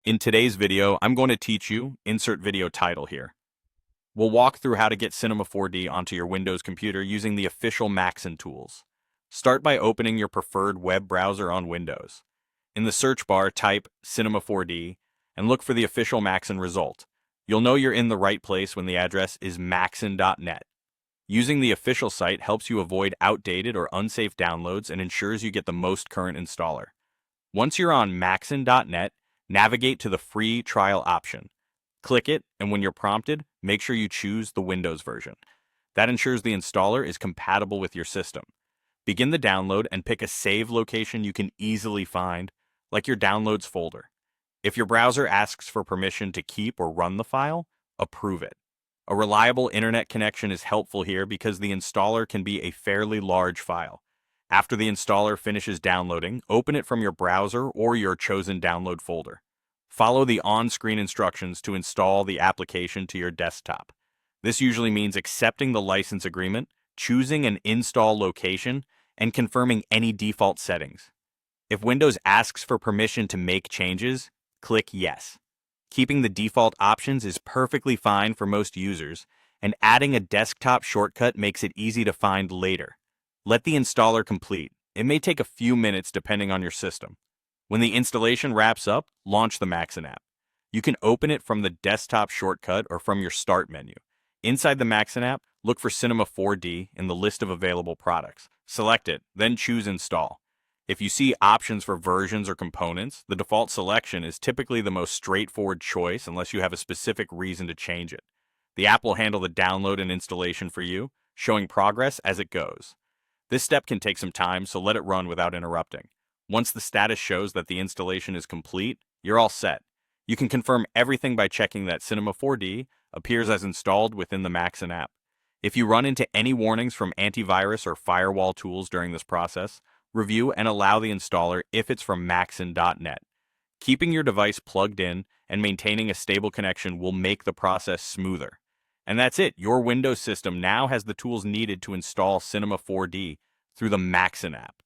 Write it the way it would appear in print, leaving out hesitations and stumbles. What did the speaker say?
In today's video, I'm going to teach you, insert video title here. We'll walk through how to get Cinema 4D onto your Windows computer using the official Maxon tools. Start by opening your preferred web browser on Windows. In the search bar, type Cinema 4D and look for the official Maxon result. You'll know you're in the right place when the address is maxon.net. Using the official site helps you avoid outdated or unsafe downloads and ensures you get the most current installer. Once you're on maxon.net, navigate to the free trial option. Click it, and when you're prompted, make sure you choose the Windows version. That ensures the installer is compatible with your system. Begin the download and pick a save location you can easily find, like your Downloads folder. If your browser asks for permission to keep or run the file, approve it. A reliable internet connection is helpful here because the installer can be a fairly large file. After the installer finishes downloading, open it from your browser or your chosen download folder. Follow the on-screen instructions to install the application to your desktop. This usually means accepting the license agreement, choosing an install location, and confirming any default settings. If Windows asks for permission to make changes, click Yes. Keeping the default options is perfectly fine for most users, and adding a desktop shortcut makes it easy to find later. Let the installer complete. It may take a few minutes depending on your system. When the installation wraps up, launch the Maxon app. You can open it from the desktop shortcut or from your Start menu. Inside the Maxon app, look for Cinema 4D in the list of available products. Select it, then choose Install. If you see options for versions or components, the default selection is typically the most straightforward choice unless you have a specific reason to change it. The app will handle the download and installation for you, showing progress as it goes. This step can take some time, so let it run without interrupting. Once the status shows that the installation is complete, you're all set. You can confirm everything by checking that Cinema 4D appears as installed within the Maxon app. If you run into any warnings from antivirus or firewall tools during this process, review and allow the installer if it's from maxon.net. Keeping your device plugged in and maintaining a stable connection will make the process smoother. And that's it. Your Windows system now has the tools needed to install Cinema 4D through the Maxon app.